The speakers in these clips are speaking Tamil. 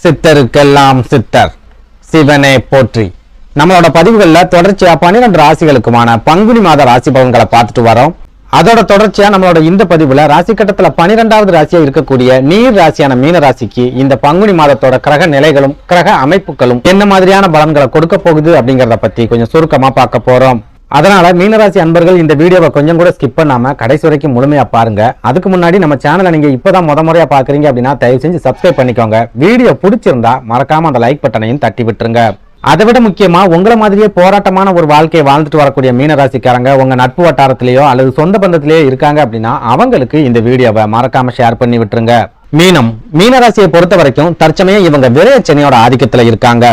சித்தருக்கெல்லாம் சித்தர் சிவனே போற்றி. நம்மளோட பதிவுகள்ல தொடர்ச்சியா 12 ராசிகளுக்குமான பங்குனி மாத ராசி பலன்களை பார்த்துட்டு வரோம். அதோட தொடர்ச்சியா நம்மளோட இந்த பதிவுல ராசி கட்டத்துல 12வது ராசியா இருக்கக்கூடிய நீர் ராசியான மீன ராசிக்கு இந்த பங்குனி மாதத்தோட கிரக நிலைகளும் கிரக அமைப்புகளும் என்ன மாதிரியான பலன்களை கொடுக்க போகுது அப்படிங்கறத பத்தி கொஞ்சம் சுருக்கமா பார்க்க போறோம். அதனால மீனராசி அன்பர்கள் இந்த வீடியோவை கொஞ்சம் கூட ஸ்கிப் பண்ணாம கடைசி வரைக்கும் முழுமையா பாருங்க. அதுக்கு முன்னாடி நம்ம சேனலை நீங்க இப்பதான் முறையா பாக்குறீங்க அப்படின்னா தயவு செஞ்சு சப்ஸ்கிரைப் பண்ணிக்கோங்க. வீடியோ பிடிச்சிருந்தா மறக்காம அந்த லைக் பட்டனையும் தட்டி விட்டுருங்க. அதை விட முக்கியமா உங்களை மாதிரியே போராட்டமான ஒரு வாழ்க்கையை வாழ்ந்துட்டு வரக்கூடிய மீனராசிக்காரங்க உங்க நட்பு வட்டாரத்திலேயோ அல்லது சொந்த பந்தத்திலேயோ இருக்காங்க அப்படின்னா அவங்களுக்கு இந்த வீடியோவை மறக்காம ஷேர் பண்ணி விட்டுருங்க. மீனராசியை பொறுத்த வரைக்கும் தற்சமயம் இவங்க விரயச்சனியோட ஆதிக்கத்துல இருக்காங்க.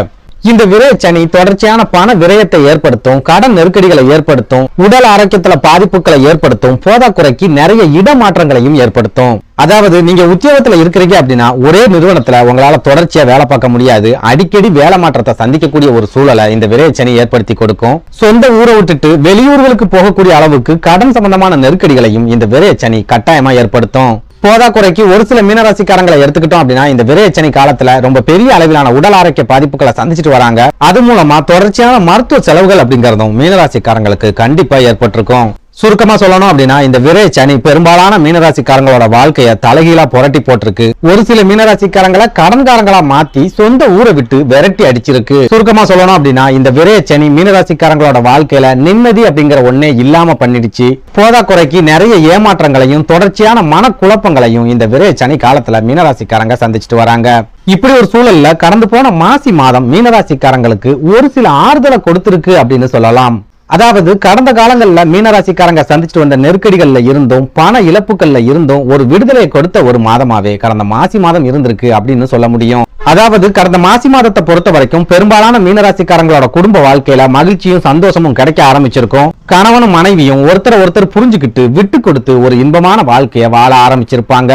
இந்த விரயச்சனி தொடர்ச்சியான பண விரயத்தை ஏற்படுத்தும், கடன் நெருக்கடிகளை ஏற்படுத்தும், உடல் ஆரோக்கியத்துல பாதிப்புகளை ஏற்படுத்தும், போதாக்குறைக்கு நிறைய இடமாற்றங்களையும் ஏற்படுத்தும். அதாவது நீங்க உத்தியோகத்துல இருக்கிறீங்க அப்படின்னா ஒரே நிறுவனத்துல உங்களால தொடர்ச்சியா வேலை பார்க்க முடியாது. அடிக்கடி வேலை மாற்றத்தை சந்திக்கக்கூடிய ஒரு சூழலை இந்த விரயச்சனி ஏற்படுத்தி கொடுக்கும். சொந்த ஊரை விட்டுட்டு வெளியூர்களுக்கு போகக்கூடிய அளவுக்கு கடன் சம்பந்தமான நெருக்கடிகளையும் இந்த விரயச்சனி கட்டாயமா ஏற்படுத்தும். போதாக்குறைக்கு ஒரு சில மீனராசிக்காரங்களை எடுத்துக்கிட்டோம் அப்படின்னா இந்த விரயச்சனி காலத்துல ரொம்ப பெரிய அளவிலான உடல் ஆரோக்கிய பாதிப்புகளை சந்திச்சுட்டு வராங்க. அது மூலமா தொடர்ச்சியான மருத்துவ செலவுகள் அப்படிங்கறதும் மீனராசிக்காரங்களுக்கு கண்டிப்பா ஏற்பட்டிருக்கும். சுருக்கமா சொல்லணும் அப்படின்னா இந்த விரயச்சனி பெரும்பாலான மீனராசிக்காரங்களோட வாழ்க்கையை தலைகீழா புரட்டி போட்டிருக்கு. ஒரு சில மீனராசிக்காரங்களை கடன்காரங்களா மாத்தி சொந்த ஊரை விட்டு விரட்டி அடிச்சிருக்கு. சுருக்கமா சொல்லணும் அப்படின்னா இந்த விரயச்சனி மீனராசிக்காரங்களோட வாழ்க்கையில நிம்மதி அப்படிங்கிற ஒன்னே இல்லாம பண்ணிடுச்சு. போதாக்குறைக்கு நிறைய ஏமாற்றங்களையும் தொடர்ச்சியான மனக்குழப்பங்களையும் இந்த விரயச்சனி காலத்துல மீனராசிக்காரங்க சந்திச்சுட்டு வராங்க. இப்படி ஒரு சூழல்ல கடந்து போன மாசி மாதம் மீனராசிக்காரங்களுக்கு ஒரு சில ஆறுதலை கொடுத்திருக்கு அப்படின்னு சொல்லலாம். அதாவது கடந்த காலங்கள்ல மீனராசிக்காரங்க சந்திச்சுட்டு வந்த நெருக்கடிகள்ல இருந்தும் பண இழப்புகள்ல இருந்தும் ஒரு விடுதலை கொடுத்த ஒரு மாதமாவே கடந்த மாசி மாதம் இருந்திருக்கு அப்படின்னு சொல்ல முடியும். அதாவது கடந்த மாசி மாதத்தை பொறுத்த வரைக்கும் பெரும்பாலான மீனராசிக்காரங்களோட குடும்ப வாழ்க்கையில மகிழ்ச்சியும் சந்தோஷமும் கிடைக்க ஆரம்பிச்சிருக்கும். கணவனும் மனைவியும் ஒருத்தர் புரிஞ்சுக்கிட்டு விட்டு கொடுத்து ஒரு இன்பமான வாழ்க்கையை வாழ ஆரம்பிச்சிருப்பாங்க.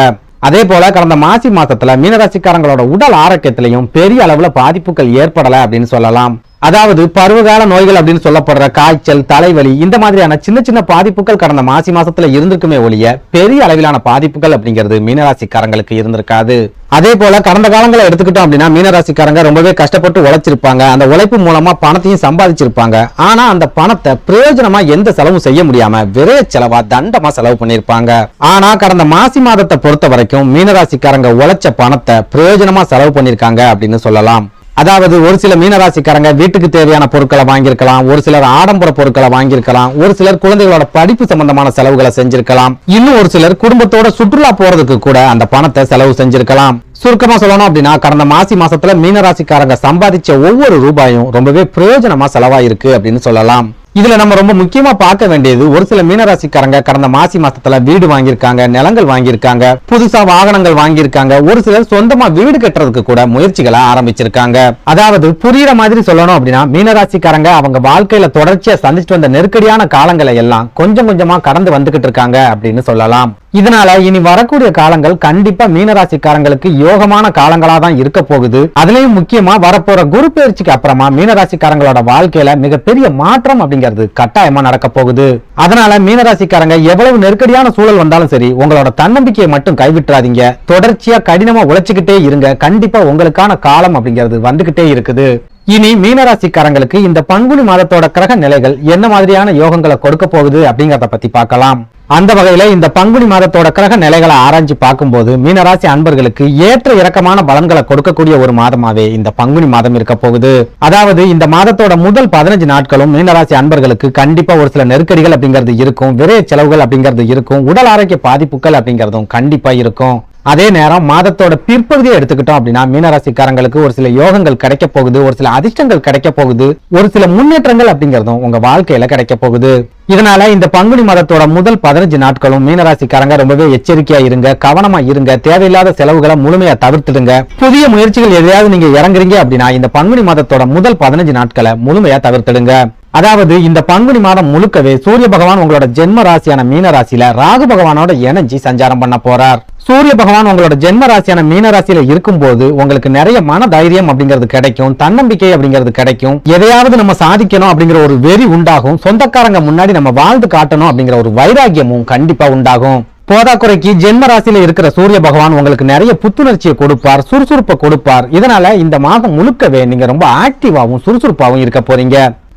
அதே போல கடந்த மாசி மாசத்துல மீனராசிக்காரங்களோட உடல் ஆரோக்கியத்திலையும் பெரிய அளவுல பாதிப்புகள் ஏற்படல அப்படின்னு சொல்லலாம். அதாவது பருவகால நோய்கள் அப்படின்னு சொல்லப்படுற காய்ச்சல், தலைவலி இந்த மாதிரியான சின்ன சின்ன பாதிப்புகள் கடந்த மாசி மாசத்துல இருந்திருக்குமே ஒழிய பெரிய அளவிலான பாதிப்புகள் அப்படிங்கிறது மீனராசிக்காரங்களுக்கு இருந்திருக்காது. அதே போல கடந்த காலங்களை எடுத்துக்கிட்டோம் அப்படின்னா மீனராசிக்காரங்க ரொம்பவே கஷ்டப்பட்டு உழைச்சிருப்பாங்க. அந்த உழைப்பு மூலமா பணத்தையும் சம்பாதிச்சிருப்பாங்க. ஆனா அந்த பணத்தை பிரயோஜனமா எந்த செலவும் செய்ய முடியாம விரைய செலவா தண்டமா செலவு பண்ணிருப்பாங்க. ஆனா கடந்த மாசி மாதத்தை பொறுத்த வரைக்கும் மீனராசிக்காரங்க உழைச்ச பணத்தை பிரயோஜனமா செலவு பண்ணிருக்காங்க அப்படின்னு சொல்லலாம். அதாவது ஒரு சில மீனராசிக்காரங்க வீட்டுக்கு தேவையான பொருட்களை வாங்கியிருக்கலாம், ஒரு சிலர் ஆடம்பர பொருட்களை வாங்கியிருக்கலாம், ஒரு சிலர் குழந்தைகளோட படிப்பு சம்பந்தமான செலவுகளை செஞ்சிருக்கலாம், இன்னும் ஒரு சிலர் குடும்பத்தோட சுற்றுலா போறதுக்கு கூட அந்த பணத்தை செலவு செஞ்சிருக்கலாம். சுருக்கமா சொல்லணும் அப்படின்னா கடந்த மாசி மாசத்துல மீனராசிக்காரங்க சம்பாதிச்ச ஒவ்வொரு ரூபாயும் ரொம்பவே பிரயோஜனமா செலவாயிருக்கு அப்படின்னு சொல்லலாம். இதுல நம்ம ரொம்ப முக்கியமா பார்க்க வேண்டியது ஒரு சில மீனராசிக்காரங்க கடந்த மாசி மாசத்துல வீடு வாங்கியிருக்காங்க, நிலங்கள் வாங்கியிருக்காங்க, புதுசா வாகனங்கள் வாங்கியிருக்காங்க, ஒரு சிலர் சொந்தமா வீடு கட்டுறதுக்கு கூட முயற்சிகளை ஆரம்பிச்சிருக்காங்க. அதாவது புரியுற மாதிரி சொல்லணும் அப்படின்னா மீனராசிக்காரங்க அவங்க வாழ்க்கையில தொடர்ச்சியா சந்திச்சுட்டு வந்த நெருக்கடியான காலங்களை எல்லாம் கொஞ்சம் கொஞ்சமா கடந்து வந்துகிட்டு இருக்காங்க அப்படின்னு சொல்லலாம். இதனால இனி வரக்கூடிய காலங்கள் கண்டிப்பா மீனராசிக்காரங்களுக்கு யோகமான காலங்களா தான் இருக்க போகுது. அதுலயும் முக்கியமா வரப்போற குரு பயிற்சிக்கு அப்புறமா மீனராசிக்காரங்களோட வாழ்க்கையில மிகப்பெரிய மாற்றம் அப்படிங்கிறது கட்டாயமா நடக்க போகுது. அதனால மீனராசிக்காரங்க எவ்வளவு நெருக்கடியான சூழல் வந்தாலும் சரி உங்களோட தன்னம்பிக்கையை மட்டும் கைவிட்டுறாதீங்க. தொடர்ச்சியா கடினமா உழைச்சுக்கிட்டே இருங்க. கண்டிப்பா உங்களுக்கான காலம் அப்படிங்கிறது வந்துகிட்டே இருக்குது. இனி மீனராசிக்காரங்களுக்கு இந்த பங்குனி மாதத்தோட கிரக நிலைகள் என்ன மாதிரியான யோகங்களை கொடுக்க போகுது அப்படிங்கறத பத்தி பார்க்கலாம். அந்த வகையில இந்த பங்குனி மாதத்தோட கிரக நிலைகளை ஆராய்ச்சி பார்க்கும்போது மீனராசி அன்பர்களுக்கு ஏற்ற இறக்கமான பலன்களை கொடுக்கக்கூடிய ஒரு மாதமாவே இந்த பங்குனி மாதம் இருக்க போகுது. அதாவது இந்த மாதத்தோட முதல் 15 நாட்களும் மீனராசி அன்பர்களுக்கு கண்டிப்பா ஒரு சில நெருக்கடிகள் அப்படிங்கிறது இருக்கும், விரைய செலவுகள் அப்படிங்கிறது இருக்கும், உடல் ஆரோக்கிய பாதிப்புகள் அப்படிங்கிறதும் கண்டிப்பா இருக்கும். அதே நேரம் மாதத்தோட பிற்பகுதியை எடுத்துக்கிட்டோம் அப்படின்னா மீனராசிக்காரங்களுக்கு ஒரு சில யோகங்கள் கிடைக்க போகுது, ஒரு சில அதிர்ஷ்டங்கள் கிடைக்க போகுது, ஒரு சில முன்னேற்றங்கள் அப்படிங்கிறதும் உங்க வாழ்க்கையில கிடைக்க போகுது. இதனால இந்த பங்குனி மாதத்தோட முதல் 15 நாட்களும் மீனராசிக்காரங்க ரொம்பவே எச்சரிக்கையா இருங்க, கவனமா இருங்க, தேவையில்லாத செலவுகளை முழுமையா தவிர்த்துடுங்க. புதிய முயற்சிகள் எதையாவது நீங்க இறங்குறீங்க அப்படின்னா இந்த பங்குனி மாதத்தோட முதல் 15 நாட்களை முழுமையா தவிர்த்துடுங்க. அதாவது இந்த பங்குனி மாதம் முழுக்கவே சூரிய பகவான் உங்களோட ஜென்ம ராசியான மீன ராசியில ராகு பகவானோட இணைஞ்சி சஞ்சாரம் பண்ண போறார். சூரிய பகவான் உங்களோட ஜென்ம ராசியான மீன ராசியில இருக்கும் போது உங்களுக்கு நிறைய மன தைரியம் அப்படிங்கிறது கிடைக்கும், தன்னம்பிக்கை அப்படிங்கிறது கிடைக்கும், எதையாவது நம்ம சாதிக்கணும் அப்படிங்கிற ஒரு வெறி உண்டாகும், சொந்தக்காரங்க முன்னாடி நம்ம வாழ்ந்து காட்டணும் அப்படிங்கிற ஒரு வைராகியமும் கண்டிப்பா உண்டாகும். போதாக்குறைக்கு ஜென்ம ராசியில இருக்கிற சூரிய பகவான் உங்களுக்கு நிறைய புத்துணர்ச்சியை கொடுப்பார், சுறுசுறுப்பை கொடுப்பார். இதனால இந்த மாதம் முழுக்கவே நீங்க ரொம்ப ஆக்டிவாவும் சுறுசுறுப்பாவும் இருக்க போறீங்க.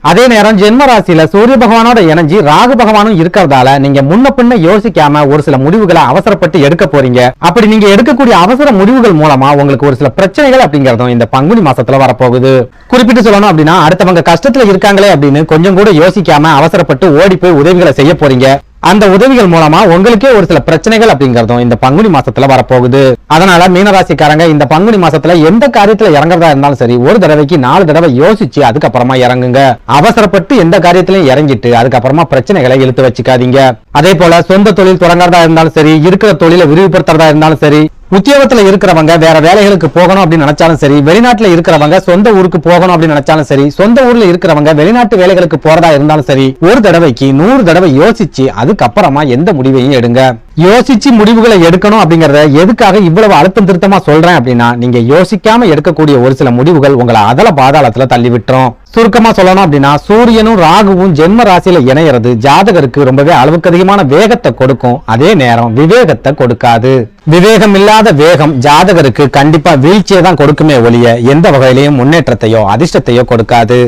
அதே நேரம் ஜென்ம ராசியில சூரிய பகவானோட இணைஞ்சி ராகு பகவானும் இருக்கிறதால நீங்க முன்ன பின்ன யோசிக்காம ஒரு சில முடிவுகளை அவசரப்பட்டு எடுக்க போறீங்க. அப்படி நீங்க எடுக்கக்கூடிய அவசர முடிவுகள் மூலமா உங்களுக்கு ஒரு சில பிரச்சனைகள் அப்படிங்கறதும் இந்த பங்குனி மாசத்துல வரப்போகுது. குறிப்பிட்டு சொல்லணும் அப்படின்னா, அடுத்தவங்க கஷ்டத்துல இருக்காங்களே அப்படின்னு கொஞ்சம் கூட யோசிக்காம அவசரப்பட்டு ஓடி போய் உதவிகளை செய்ய போறீங்க. அந்த உதவிகள் மூலமா உங்களுக்கே ஒரு சில பிரச்சனைகள் அப்படிங்கறதும் இந்த பங்குனி மாசத்துல வரப்போகுது. அதனால மீனராசிக்காரங்க இந்த பங்குனி மாசத்துல எந்த காரியத்துல இறங்குறதா இருந்தாலும் சரி, ஒரு தடவைக்கு 4 தடவை யோசிச்சு அதுக்கப்புறமா இறங்குங்க. அவசரப்பட்டு எந்த காரியத்திலையும் இறங்கிட்டு அதுக்கப்புறமா பிரச்சனைகளை இழுத்து வச்சுக்காதீங்க. அதே போல சொந்த தொழில் தொடங்குறதா இருந்தாலும் சரி, இருக்கிற தொழிலை விரிவுபடுத்துறதா இருந்தாலும் சரி, உத்தியோகத்துல இருக்கிறவங்க வேற வேலைகளுக்கு போகணும் அப்படின்னு நினைச்சாலும் சரி, வெளிநாட்டுல இருக்கிறவங்க சொந்த ஊருக்கு போகணும் அப்படின்னு நினைச்சாலும் சரி, சொந்த ஊர்ல இருக்கிறவங்க வெளிநாட்டு வேலைகளுக்கு போறதா இருந்தாலும் சரி, ஒரு தடவைக்கு 100 தடவை யோசிச்சு அதுக்கப்புறமா எந்த முடிவையும் எடுங்க. யோசிச்சு முடிவுகளை எடுக்கணும் அப்படிங்கறத எதுக்காக இவ்வளவு அழுத்தம் திருத்தமா சொல்றேன் அப்படின்னா, நீங்க யோசிக்காம எடுக்கக்கூடிய ஒரு சில முடிவுகள் உங்களை அதல பாதாளத்துல தள்ளி விட்டுரும். சுருக்கமா சொல்லணும் அப்படின்னா, சூரியனும் ராகுவும் ஜென்ம ராசியில இணையிறது ஜாதகருக்கு ரொம்பவே அளவுக்கு அதிகமான வேகத்தை கொடுக்கும். அதே நேரம் விவேகத்தை கொடுக்காது. விவேகம் இல்லாத வேகம் ஜாதகருக்கு கண்டிப்பா வீழ்ச்சியை தான் கொடுக்குமே ஒழிய எந்த வகையிலையும் முன்னேற்றத்தையோ அதிர்ஷ்டத்தையோ கொடுக்காது.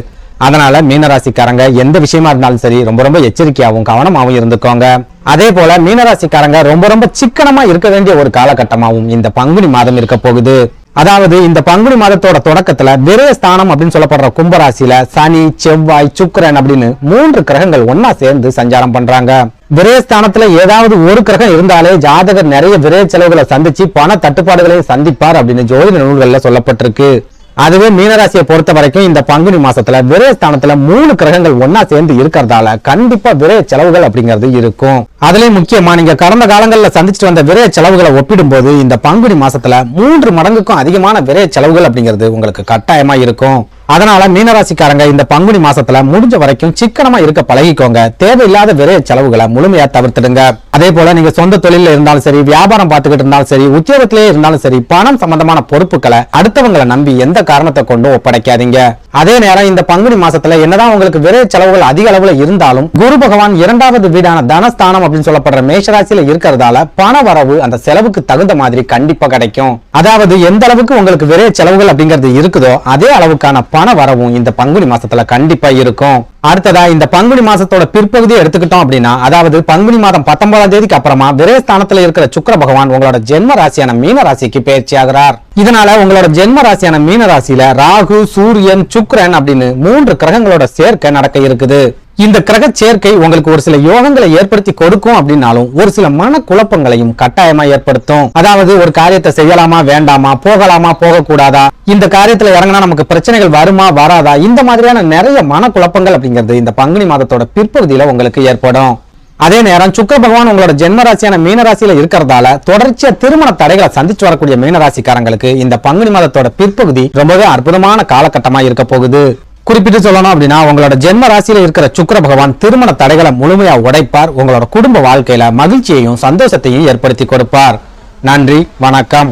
அதனால மீனராசிக்காரங்க எந்த விஷயமா இருந்தாலும் சரி, ரொம்ப எச்சரிக்கையாவும் கவனமாவும் இருந்துக்கோங்க. அதே போல மீனராசிக்காரங்க ரொம்ப சிக்கனமா இருக்க வேண்டிய ஒரு காலகட்டமாவும் இந்த பங்குனி மாதம் இருக்க போகுது. அதாவது இந்த பங்குனி மாதத்தோட தொடக்கத்துல விரய ஸ்தானம் அப்படின்னு சொல்லப்படுற கும்பராசியில சனி, செவ்வாய், சுக்கிரன் அப்படின்னு 3 கிரகங்கள் ஒன்னா சேர்ந்து சஞ்சாரம் பண்றாங்க. விரயஸ்தானத்துல ஏதாவது ஒரு கிரகம் இருந்தாலே ஜாதகர் நிறைய விரய செலவுகளை சந்திச்சு பண தட்டுப்பாடுகளையும் சந்திப்பார் அப்படின்னு ஜோதிட நூல்கள்ல சொல்லப்பட்டிருக்கு. அதுவே மீனராசியை பொறுத்த வரைக்கும் இந்த பங்குனி மாசத்துல விரயஸ்தானத்துல 3 கிரகங்கள் ஒன்னா சேர்ந்து இருக்கிறதால கண்டிப்பா விரய செலவுகள் அப்படிங்கிறது இருக்கும். அதுலயும் முக்கியமா நீங்க கடந்த காலங்கள்ல சந்திச்சுட்டு வந்த விரய செலவுகளை ஒப்பிடும் போது இந்த பங்குனி மாசத்துல 3 மடங்குக்கும் அதிகமான விரய செலவுகள் அப்படிங்கிறது உங்களுக்கு கட்டாயமா இருக்கும். அதனால மீனராசிக்காரங்க இந்த பங்குனி மாசத்துல முடிஞ்ச வரைக்கும் சிக்கனமா இருக்க பழகிக்கோங்க. தேவையில்லாத விரய செலவுகளை முழுமையா தவிர்த்துடுங்க. அதே போல நீங்க சொந்த தொழில இருந்தாலும் சரி, வியாபாரம் பார்த்துக்கிட்டு இருந்தாலும் சரி, உத்தியோகத்திலே இருந்தாலும் சரி, பணம் சம்பந்தமான பொறுப்புகளை அடுத்தவங்களை நம்பி எந்த காரணத்தை கொண்டும் ஒப்படைக்காதீங்க. அதே நேரம் இந்த பங்குனி மாசத்துல என்னதான் உங்களுக்கு விரய செலவுகள் அதிக அளவுல இருந்தாலும் குரு பகவான் 2வது வீடான தனஸ்தானம் அப்படின்னு சொல்லப்படுற மேஷராசியில இருக்கிறதால பண வரவு அந்த செலவுக்கு தகுந்த மாதிரி கண்டிப்பா கிடைக்கும். அதாவது எந்த அளவுக்கு உங்களுக்கு விரய செலவுகள் அப்படிங்கிறது இருக்குதோ அதே அளவுக்கான பண வரவும் இந்த பங்குனி மாசத்துல கண்டிப்பா இருக்கும். அடுத்ததா இந்த பங்குனி மாசத்தோட பிற்பகுதியை எடுத்துக்கிட்டோம் அப்படின்னா, அதாவது பங்குனி மாதம் 19ஆம் தேதிக்கு அப்புறமா விரயஸ்தானத்துல இருக்கிற சுக்கிர பகவான் உங்களோட ஜென்ம ராசியான மீன ராசிக்கு பயிற்சி ஆகிறார். இதனால உங்களோட ஜென்ம ராசியான மீன ராசியில ராகு, சூரியன், சுக்கிரன் அப்படின்னு 3 கிரகங்களோட சேர்க்கை நடக்க இருக்குது. இந்த கிரக சேர்க்கை உங்களுக்கு ஒரு சில யோகங்களை ஏற்படுத்தி கொடுக்கும் அப்படின்னாலும் ஒரு சில மன குழப்பங்களையும் கட்டாயமா ஏற்படுத்தும். அதாவது ஒரு காரியத்தை செய்யலாமா வேண்டாமா, போகலாமா போகக்கூடாதா, இந்த காரியத்துல இறங்கினா நமக்கு பிரச்சனைகள் வருமா வராதா, இந்த மாதிரியான நிறைய மன குழப்பங்கள் அப்படிங்கிறது இந்த பங்குனி மாதத்தோட பிற்பகுதியில உங்களுக்கு ஏற்படும். அதே நேரம் சுக்கிர பகவான் உங்களோட ஜென்ம ராசியான மீனராசியில இருக்கிறதால தொடர்ச்சியா திருமண தடைகளை சந்திச்சு வரக்கூடிய மீனராசிக்காரங்களுக்கு இந்த பங்குனி மாதத்தோட பிற்பகுதி ரொம்பவே அற்புதமான காலகட்டமா இருக்க போகுது. குறிப்பிட்டு சொல்லணும் அப்படின்னா, உங்களோட ஜென்ம ராசியில இருக்கிற சுக்கிர பகவான் திருமண தடைகளை முழுமையா உடைப்பார். உங்களோட குடும்ப வாழ்க்கையில மகிழ்ச்சியையும் சந்தோஷத்தையும் ஏற்படுத்தி கொடுப்பார். நன்றி, வணக்கம்.